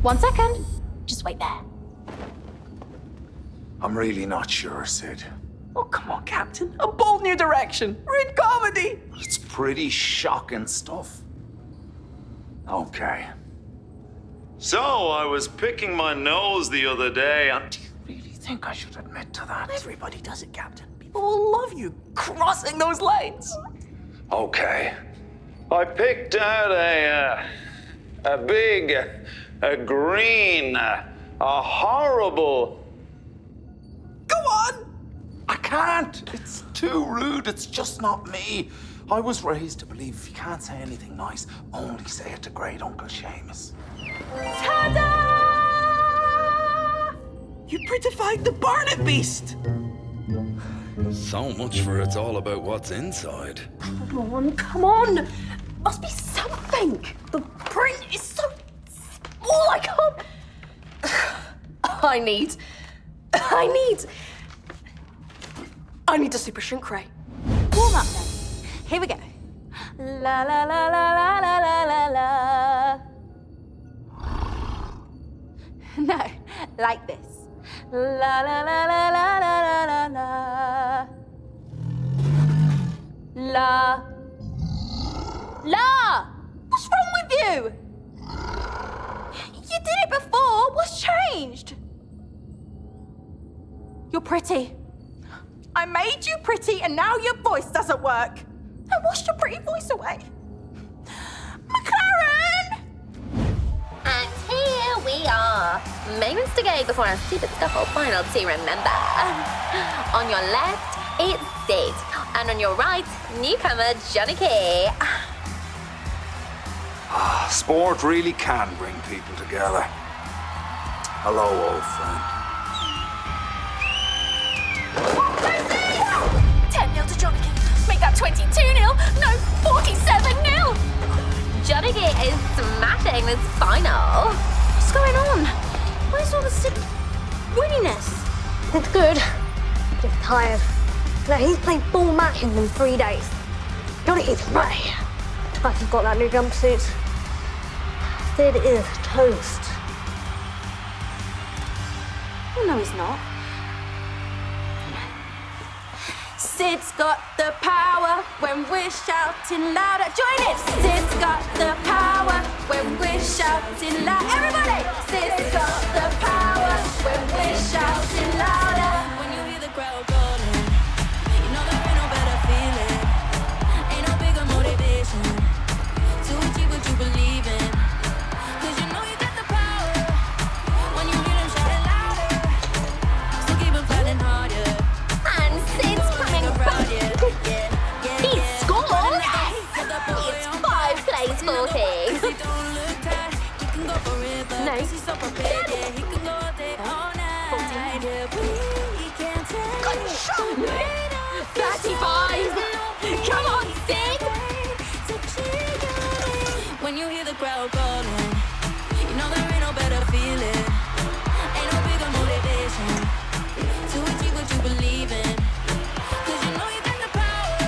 1 second. Just wait there. I'm really not sure, Sid. Oh, come on, Captain. A bold new direction. We're in comedy. It's pretty shocking stuff. Okay. So, I was picking my nose the other day and... Do you really think I should admit to that? Everybody does it, Captain. People will love you crossing those lines. Okay. I picked out a big, a green, a horrible... Go on! I can't. It's too rude. It's just not me. I was raised to believe if you can't say anything nice, only say it to great Uncle Seamus. Ta-da! You prettified the Barnet beast. So much for it's all about what's inside. Come on. Must be something. The print is so small, I can't. I need a super shrink ray. Warm up then. Here we go. La la la la la la la la la. No, like this. La la la la la la la la la. La! What's wrong with you? You did it before. What's changed? You're pretty. I made you pretty and now your voice doesn't work. I washed your pretty voice away. McLaren! And here we are. Moments to go before our stupid scuffle final to remember. On your left, it's Sid. And on your right, newcomer Johnny K. Sport really can bring people together. Hello, old friend. 10-0 to Johnny. Make that 22-0. No, 47-0. Johnny K is smashing this final. What's going on? Where's all the winniness? It's good. Just tired. Now he's played 4 matches in 3 days. Johnny is ready. Plus he's got that new jumpsuit. Sid is toast. Oh, no, he's not. Sid's got the power when we're shouting louder. Join it! Sid's got the power when we're shouting louder. Everybody! Sid's got the power when we're shouting louder. When you hear the crowd calling, you know there ain't no better feeling. Ain't no bigger motivation to achieve what you believe in. Cause you know you got the power when you hear them shouting louder. So keep on fighting harder. And Sid's coming back. He scored! It's 5 plays 40. No. Good shot! 35! Come on, Sid! When you hear the crowd calling, you know there ain't no better feeling. Ain't no bigger motivation to achieve what you believe in. Cause you know you got the power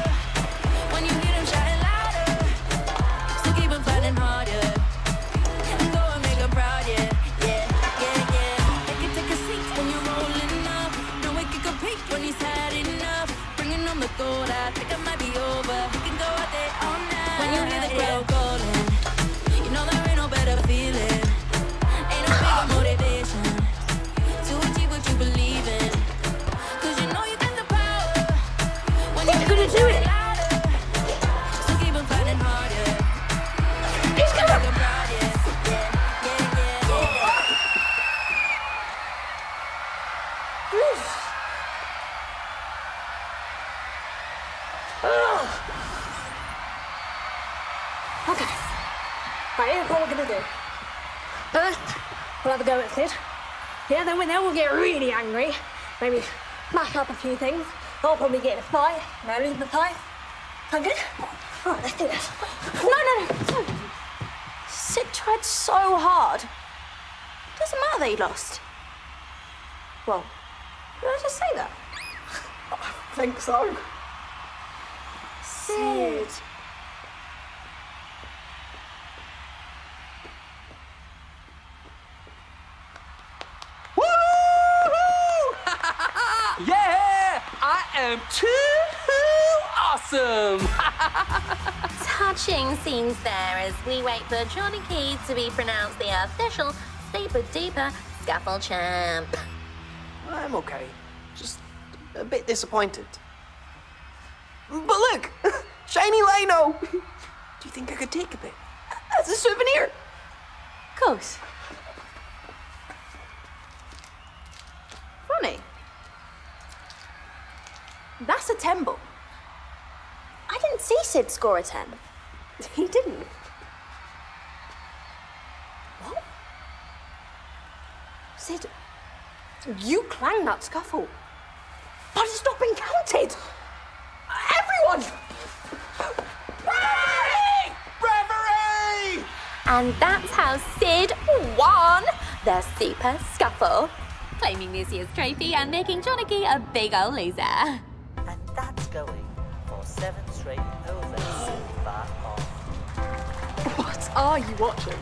when you hear them shouting louder. So keep on fighting harder and go and make them proud, yeah. They can take a seat when you're rolling up. No one can compete when he's had enough. Bringing on the gold, I think I might be over. He can go out there all night. When you hear the crowd calling, you know there ain't no better feeling. Ain't no bigger motivation to achieve what you believe in. Cause you know you got the power when you're gonna do it. So keep on fighting harder. He's coming! Make 'em proud, yeah. Okay. Right, here's what we're gonna do. First, we'll have a go at Sid. Yeah, then we'll get really angry. Maybe smash up a few things. I'll probably get in a fight. And I'll lose the fight. Sound good? All right, let's do this. No. Sid tried so hard. Doesn't matter that he lost. Well, did I just say that? I think so. Sid. am too awesome. Touching scenes there as we wait for Johnny Keys to be pronounced the official Steeper Deeper Scuffle Champ. I'm okay. Just a bit disappointed. But look, shiny Lino. Do you think I could take a bit as a souvenir? Of course. Ronnie, that's a 10 ball. I didn't see Sid score a 10. He didn't. What? Sid, you clanged that scuffle. But it's not been counted. Everyone! Referee! And that's how Sid won the Super Scuffle, claiming this year's trophy and making Johnny Key a big ol' loser. And that's going for 7 straight over silver off. What are you watching?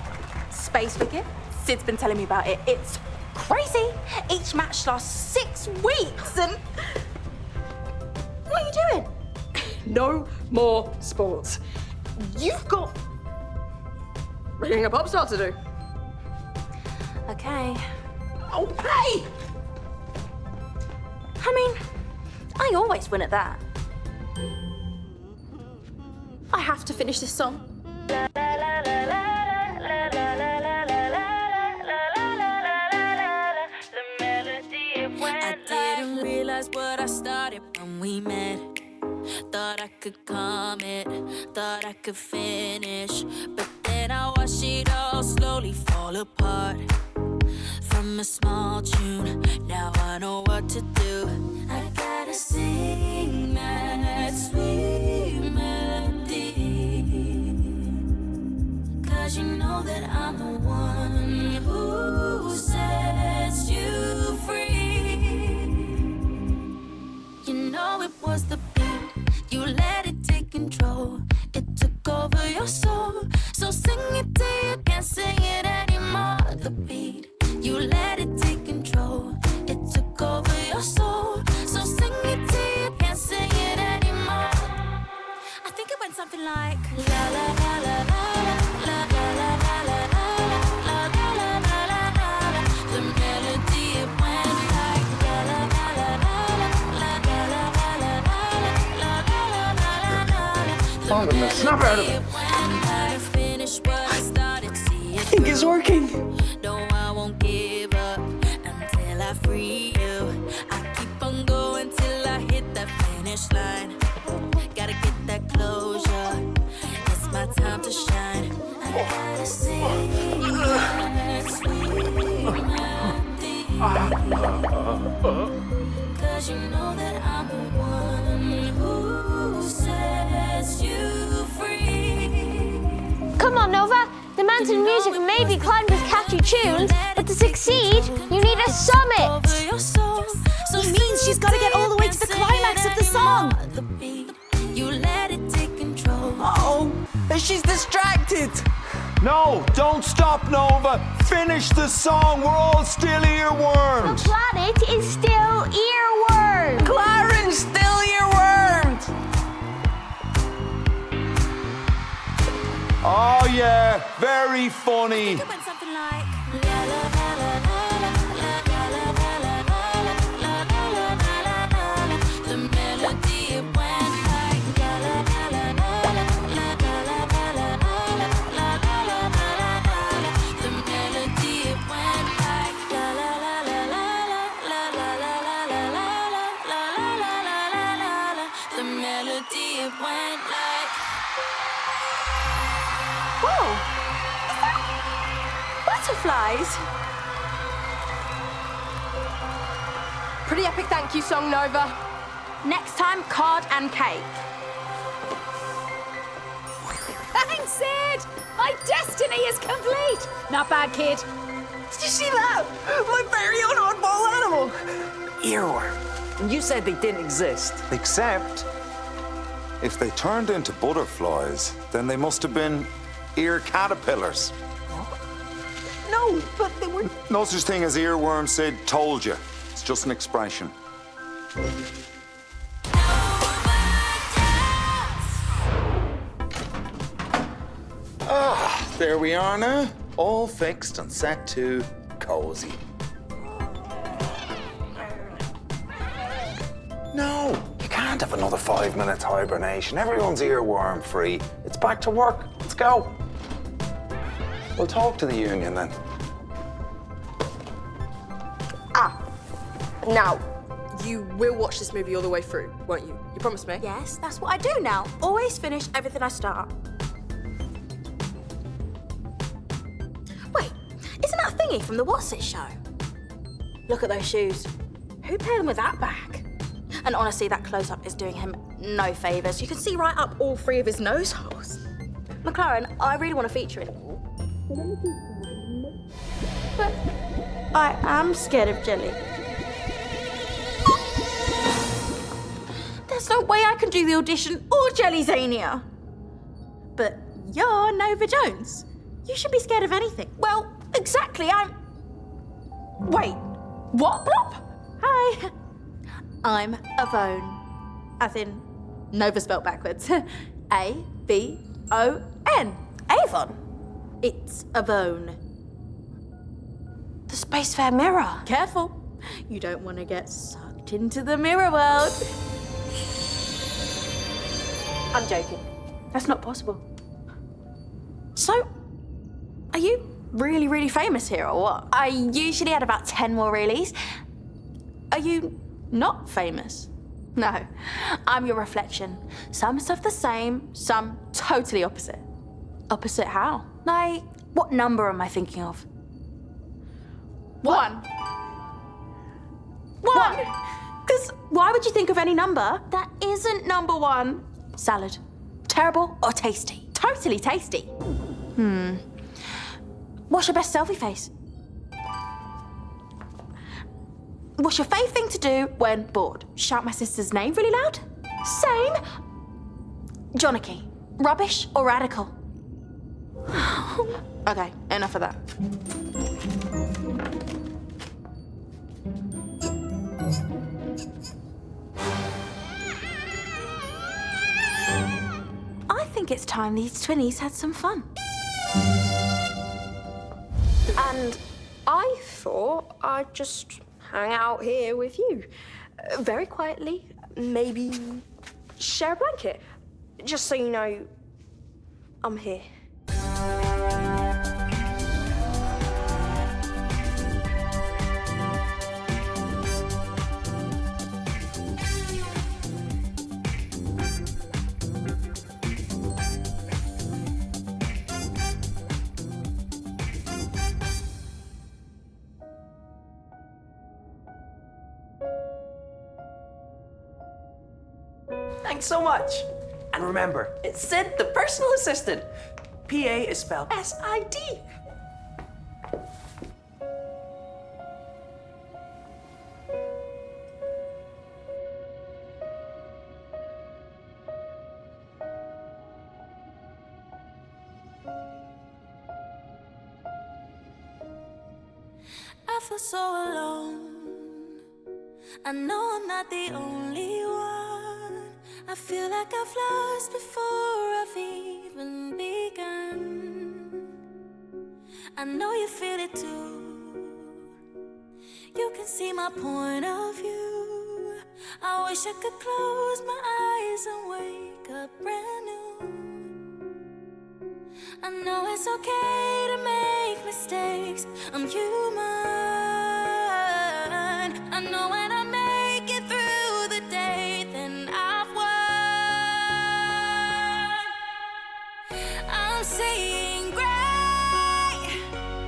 Space Wicket? Sid's been telling me about it. It's crazy. Each match lasts 6 weeks and... What are you doing? No more sports. You've got being a pop star to do. Okay. Oh, hey! I mean, I always win at that. I have to finish this song. I didn't realize what I started when we met. Thought I could commit, thought I could finish, but then I watched it all slowly fall apart. From a small tune, now I know what to do. I gotta sing that sweet melody, 'cause you know that I'm the one who sets you free. You know it was the beat, you let it take control. It took over your soul, so sing it till you can't sing it anymore. The beat, you let it take control. It took over your soul, so sing it till you can't sing it anymore. I think it went something like la la la la la la la la la la la la la la la la. The melody it went like la la la la la la la la la la la la la la. I'm gonna snap out of it. I think it's working. No, I won't give up until I free you. I keep on going till I hit that finish line. Gotta get that closure. It's my time to shine. I gotta sing that sweet melody. 'Cause you know that I'm the one who sets you free. Come on, Nova. The mountain music may be climbed with catchy tunes, but to succeed, you need a summit. It means she's got to get all the way to the climax of the song. You let it take control. Uh-oh, she's distracted. No, don't stop, Nova. Finish the song. We're all still earwormed. The planet is still earwormed. Claren's still earwormed. Oh, yeah. Very funny. It went something like la la la la la la la la la la la la la. The melody it went like la la la la la la la la la la la. The melody it went like la la la la la la la la la la la. The melody it went like. Whoa! Is that butterflies? Pretty epic thank you song, Nova. Next time, card and cake. Thanks, Sid! My destiny is complete! Not bad, kid. Did you see that? My very own oddball animal. Earworm. And you said they didn't exist. Except, if they turned into butterflies, then they must have been ear caterpillars. No, but they were... No such thing as earworm, Sid. Told you. It's just an expression. there we are now, all fixed and set to cozy. No, you can't have another 5 minutes hibernation. Everyone's earworm free. It's back to work. Let's go. We'll talk to the union then. Now, you will watch this movie all the way through, won't you? You promised me? Yes, that's what I do now. Always finish everything I start. Wait, isn't that Thingy from the What's It show? Look at those shoes. Who paired them with that bag? And honestly, that close-up is doing him no favours. You can see right up all 3 of his nose holes. McLaren, I really want to feature in it. But I am scared of jelly. There's no way I can do the audition or Jellyzania. But you're Nova Jones. You should be scared of anything. Well, exactly, Wait, what, Blop? Hi. I'm Avone. As in, Nova spelled backwards. A-V-O-N. Avon. It's Avone. The Space Fair mirror. Careful. You don't want to get sucked into the mirror world. I'm joking. That's not possible. So, are you really, really famous here or what? I usually had about 10 more reelies. Are you not famous? No, I'm your reflection. Some stuff the same, some totally opposite. Opposite how? Like, what number am I thinking of? 1. 1! Because why would you think of any number that isn't number 1? Salad. Terrible or tasty? Totally tasty. What's your best selfie face? What's your fave thing to do when bored? Shout my sister's name really loud? Same. Johnnicky. Rubbish or radical? Okay, enough of that. I think it's time these twinnies had some fun. And I thought I'd just hang out here with you. Very quietly, maybe share a blanket. Just so you know, I'm here. Thanks so much. And remember, it's Sid, the personal assistant. PA is spelled S-I-D. I feel so alone. I know I'm not the only one. I feel like I've lost before I've even begun. I know you feel it too. You can see my point of view. I wish I could close my eyes and wake up brand new. I know it's okay to make mistakes. I'm human. I know when I make it through the day, then I've won. I'm seeing gray.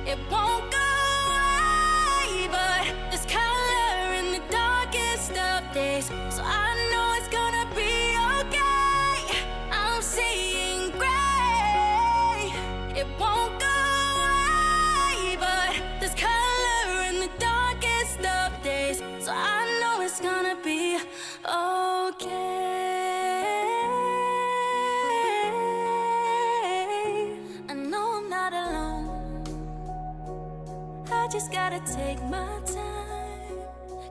It won't go away, but there's color in the darkest of days. So I know it's gonna be okay. I'm seeing gray. It won't go away, but there's color in the darkest of days. So I know it's gonna be okay. I know I'm not alone. I just gotta take my time,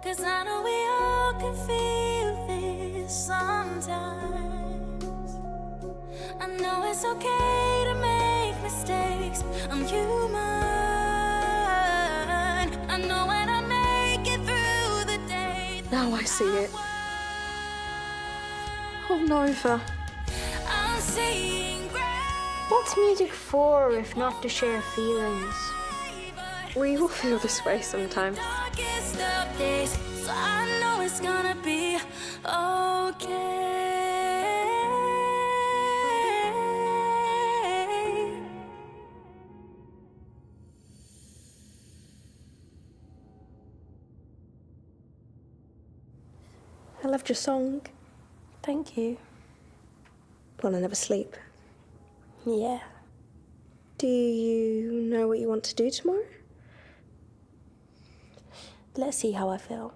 'cause I know we all can feel this sometimes. I know it's okay to make mistakes. I'm human. I know when I make it through the day. Now I see it. Oh, Nova. I'm seeing gray. What's music for if not to share feelings? We all feel this way sometimes. Darkest of days, so I know it's gonna be okay. I loved your song. Thank you. Wanna never sleep. Yeah. Do you know what you want to do tomorrow? Let's see how I feel.